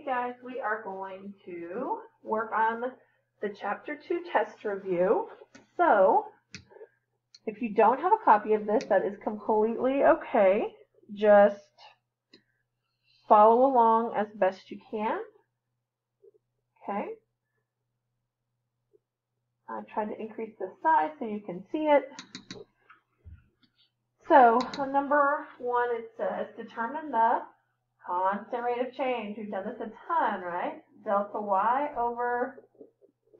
Hey guys, we are going to work on the Chapter 2 test review. So, if you don't have a copy of this, that is completely okay. Just follow along as best you can. Okay. I tried to increase the size so you can see it. So, on number 1 it says, determine the constant rate of change. We've done this a ton, right? Delta y over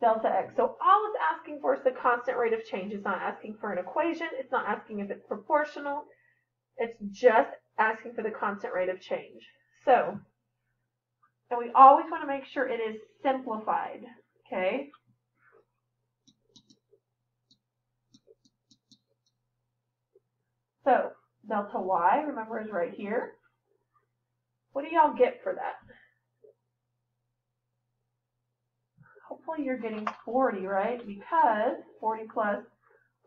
delta x. So all it's asking for is the constant rate of change. It's not asking for an equation. It's not asking if it's proportional. It's just asking for the constant rate of change. So, and we always want to make sure it is simplified, okay? So, delta y, remember, is right here. What do y'all get for that? Hopefully you're getting 40, right? Because 40 plus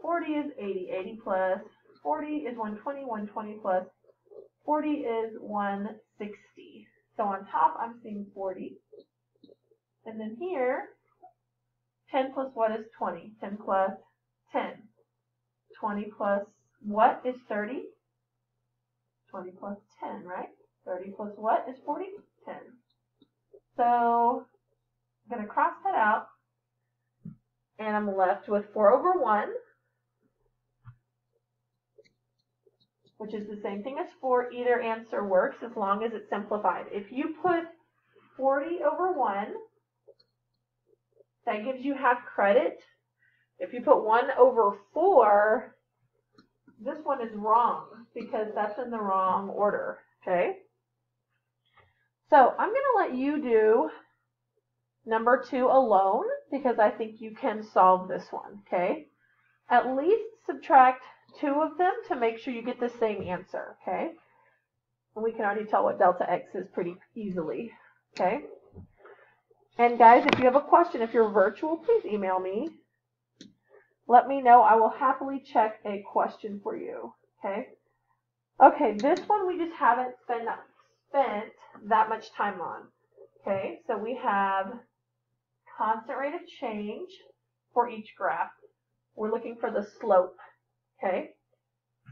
40 is 80. 80 plus 40 is 120. 120 plus 40 is 160. So on top, I'm seeing 40. And then here, 10 plus what is 20? 10 plus 10. 20 plus what is 30? 20 plus 10, right? 30 plus what is 40? 10. So I'm going to cross that out, and I'm left with 4 over 1, which is the same thing as 4. Either answer works as long as it's simplified. If you put 40 over 1, that gives you half credit. If you put 1 over 4, this one is wrong because that's in the wrong order, okay? So I'm going to let you do number 2 alone because I think you can solve this one, okay? At least subtract 2 of them to make sure you get the same answer, okay? And we can already tell what delta x is pretty easily, okay? And guys, if you have a question, if you're virtual, please email me. Let me know. I will happily check a question for you, okay? Okay, this one we just haven't spent that much time on, okay? So we have constant rate of change for each graph. We're looking for the slope, okay?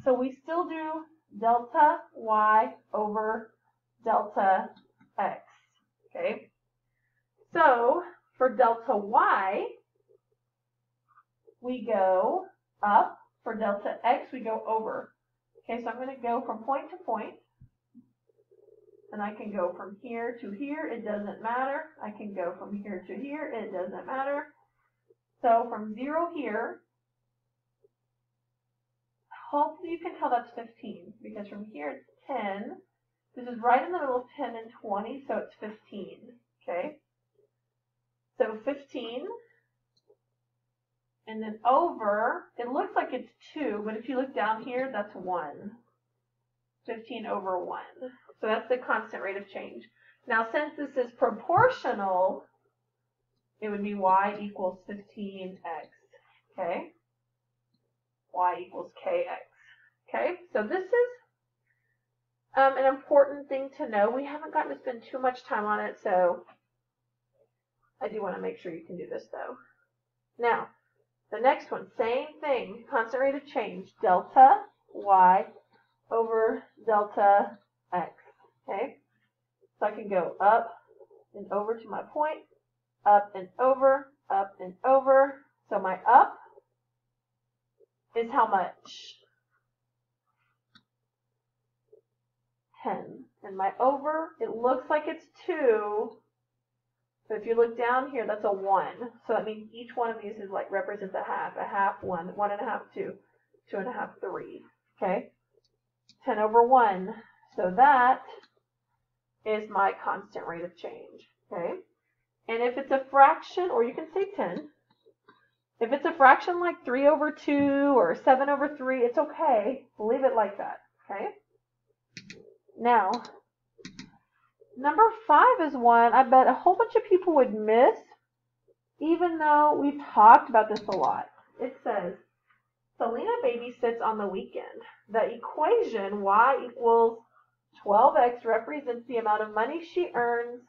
So we still do delta y over delta x, okay? So for delta y, we go up. For delta x, we go over. Okay, so I'm going to go from point to point. And I can go from here to here. It doesn't matter. I can go from here to here. It doesn't matter. So from 0 here, hopefully you can tell that's 15. Because from here it's 10. This is right in the middle of 10 and 20, so it's 15. Okay? So 15. And then over, it looks like it's 2, but if you look down here, that's 1. 15 over 1. So that's the constant rate of change. Now, since this is proportional, it would be y equals 15x. Okay? Y equals kx. Okay? So this is an important thing to know. We haven't gotten to spend too much time on it, so I do want to make sure you can do this, though. Now, the next one, same thing. Constant rate of change, delta y over delta x, okay? So I can go up and over to my point, up and over, up and over. So my up is how much? 10. And my over, it looks like it's 2. So if you look down here, that's a 1. So that means each one of these is like represents a half, 1, 1 and a half, 2, 2 and a half, 3, okay? 10 over 1. So that is my constant rate of change, okay? And if it's a fraction, or you can say 10, if it's a fraction like 3 over 2 or 7 over 3, it's okay. Leave it like that, okay? Now, number 5 is one I bet a whole bunch of people would miss, even though we've talked about this a lot. It says, Selena babysits on the weekend. The equation y equals 12x represents the amount of money she earns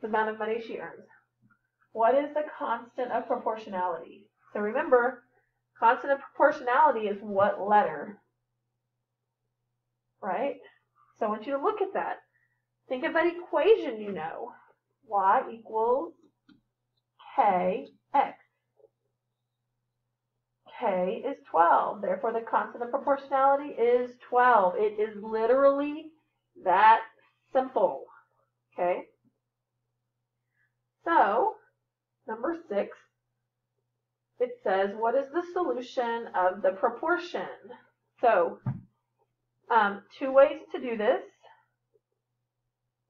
the amount of money she earns. What is the constant of proportionality? So remember, constant of proportionality is what letter? Right? So I want you to look at that. Think of that equation you know. Y equals kx. K is 12. Therefore, the constant of proportionality is 12. It is literally that simple. Okay? So, number 6, it says, what is the solution of the proportion? So, 2 ways to do this.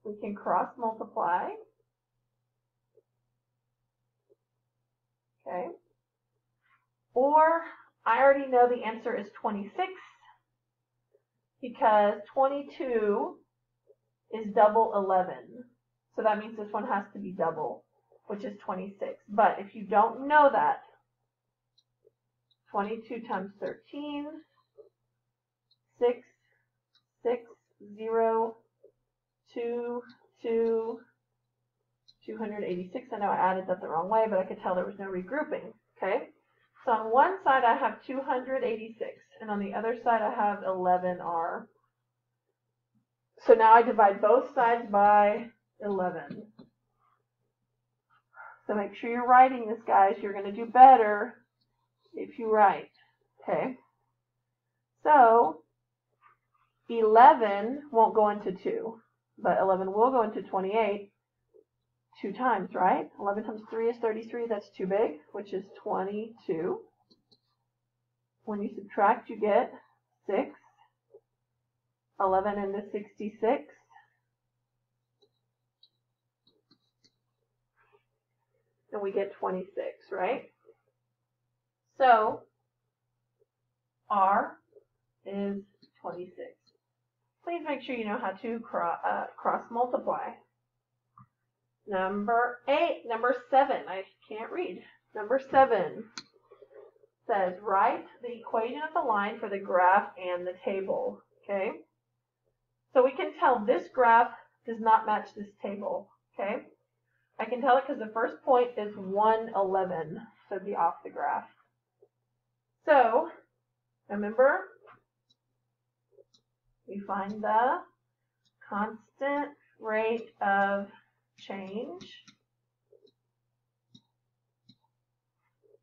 We can cross multiply. Okay. Or, I already know the answer is 26 because 22 is double 11. So that means this one has to be double, which is 26. But if you don't know that, 22 times 13, 6, 6, 0, 2, 2, 286. I know I added that the wrong way, but I could tell there was no regrouping. Okay? So on one side I have 286, and on the other side I have 11r. So now I divide both sides by 11. So make sure you're writing this, guys. You're going to do better if you write. Okay? So 11 won't go into 2, but 11 will go into 28 2 times, right? 11 times 3 is 33. That's too big, which is 22. When you subtract, you get 6. 11 into 66. And we get 26, right? So, R is 26. Please make sure you know how to cross multiply. Number 7, I can't read. Number 7 says, write the equation of the line for the graph and the table. Okay? So we can tell this graph does not match this table. Okay? I can tell it because the first point is 111, so it'd be off the graph. So, remember, we find the constant rate of change.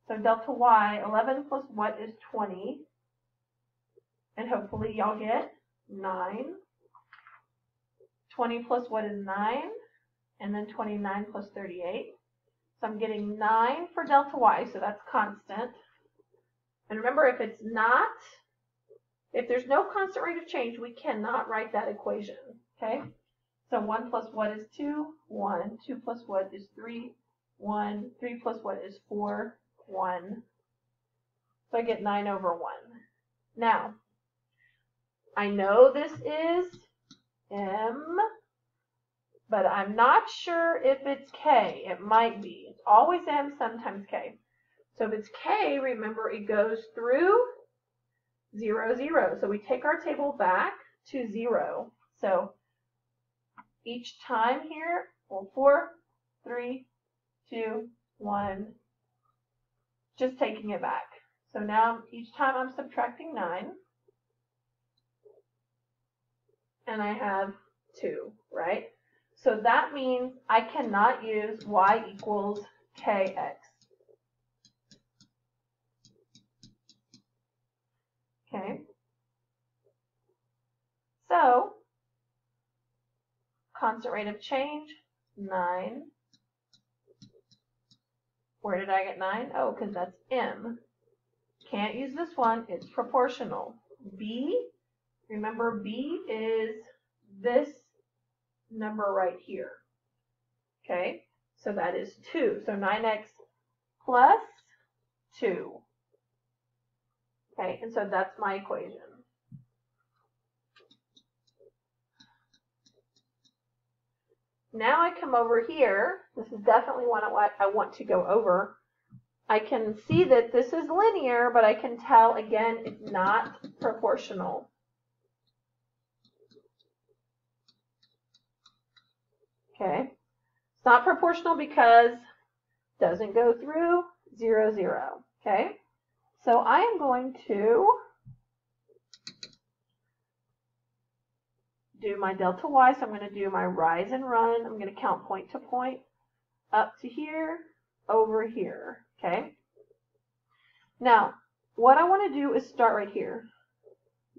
So delta y, 11 plus what is 20? And hopefully y'all get 9. 20 plus what is 9? And then 29 plus 38. So I'm getting 9 for delta y, so that's constant. And remember, if there's no constant rate of change, we cannot write that equation. Okay? So 1 plus what is 2? 1. 2 plus what is 3? 1. 3 plus what is 4? 1. So I get 9 over 1. Now, I know this is M, but I'm not sure if it's K. It might be. It's always M, sometimes K. So if it's K, remember it goes through 0, 0. So we take our table back to 0. So each time here, well, 4, 3, 2, 1, just taking it back. So now each time I'm subtracting 9, and I have 2, right? So that means I cannot use y equals kx. Okay? So, constant rate of change, 9. Where did I get 9? Oh, because that's M. Can't use this one. It's proportional. B, remember B is this number right here. Okay? So that is 2. So 9x plus 2. Okay? And so that's my equation. Now I come over here. This is definitely one I want to go over. I can see that this is linear, but I can tell, again, it's not proportional. Okay? not proportional because it doesn't go through 0, 0. Okay? So I am going to do my delta y. So I'm going to do my rise and run. I'm going to count point to point, up to here, over here. Okay? Now, what I want to do is start right here.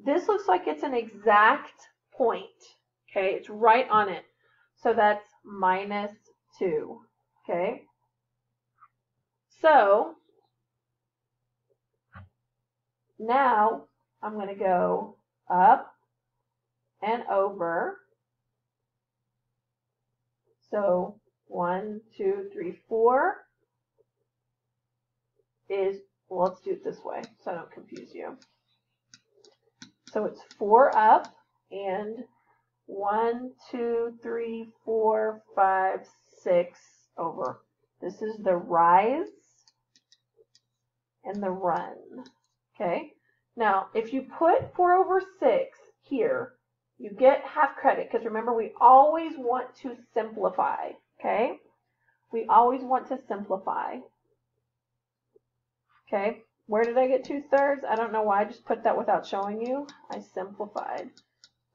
This looks like it's an exact point. Okay? It's right on it. So that's minus 2. Okay? So now I'm going to go up and over. So 1, 2, 3, 4 is, well, let's do it this way so I don't confuse you. So it's 4 up and 1, 2, 3, 4, 5, 6 over. This is the rise and the run. Okay? Now, if you put 4 over 6 here, you get half credit because remember, we always want to simplify. Okay? We always want to simplify. Okay? Where did I get 2/3? I don't know why I just put that without showing you. I simplified.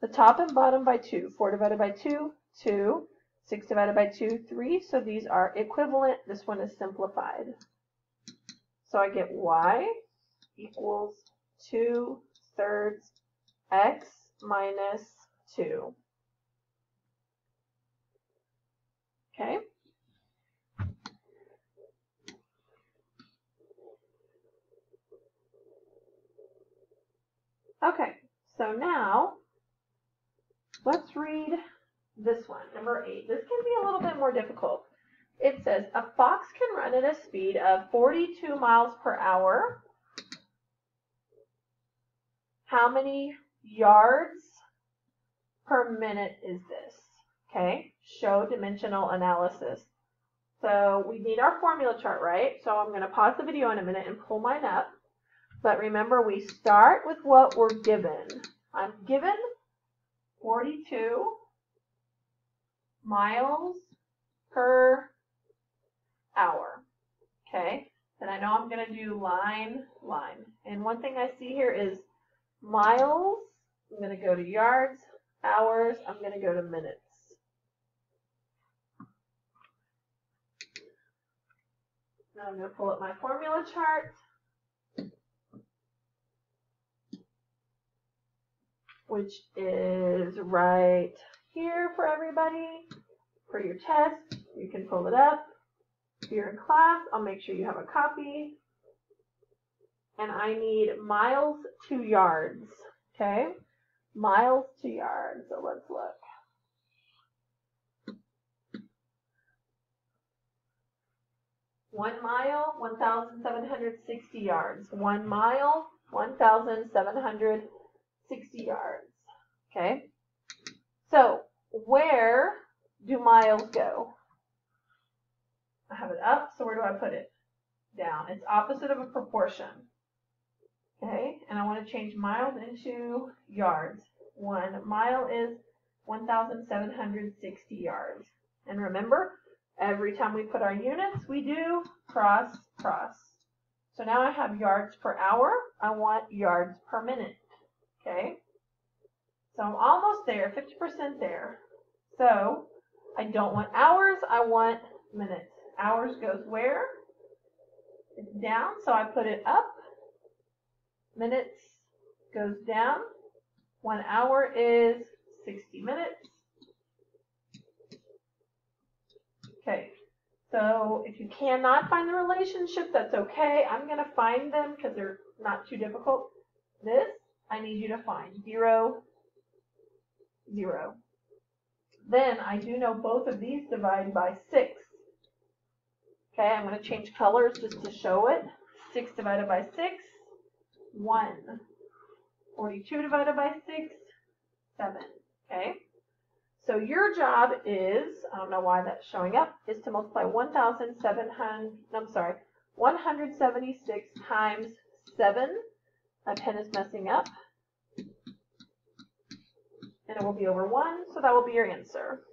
The top and bottom by 2. 4 divided by 2, 2. 6 divided by 2, 3. So these are equivalent. This one is simplified. So I get y equals 2/3 x minus 2. Okay? Okay, so now let's read this one, number 8. This can be a little bit more difficult. It says, a fox can run at a speed of 42 miles per hour. How many yards per minute is this? Okay, show dimensional analysis. So we need our formula chart, right? So I'm going to pause the video in a minute and pull mine up. But remember, we start with what we're given. I'm given 42 miles per hour. Okay, then I know I'm going to do line, line. And one thing I see here is miles. I'm going to go to yards, hours. I'm going to go to minutes. Now I'm going to pull up my formula chart, which is right here for everybody. For your test, you can pull it up. If you're in class, I'll make sure you have a copy. And I need miles to yards, okay? Miles to yards, so let's look. One mile, 1,760 yards. 1 mile, 1,760 yards. Okay? So, where do miles go? I have it up, so where do I put it? Down. It's opposite of a proportion. Okay? And I want to change miles into yards. 1 mile is 1,760 yards. And remember, every time we put our units, we do cross, cross. So now I have yards per hour. I want yards per minute. Okay? So I'm almost there, 50% there. So I don't want hours, I want minutes. Hours goes where? It's down, so I put it up. Minutes goes down. 1 hour is 60 minutes. Okay, so if you cannot find the relationship, that's okay. I'm going to find them because they're not too difficult. This, I need you to find 0, 0. Then I do know both of these divide by 6. Okay, I'm going to change colors just to show it. 6 divided by 6, 1. 42 divided by 6, 7. Okay, so your job is, I don't know why that's showing up, is to multiply 176 times 7. My pen is messing up. And it will be over 1, so that will be your answer.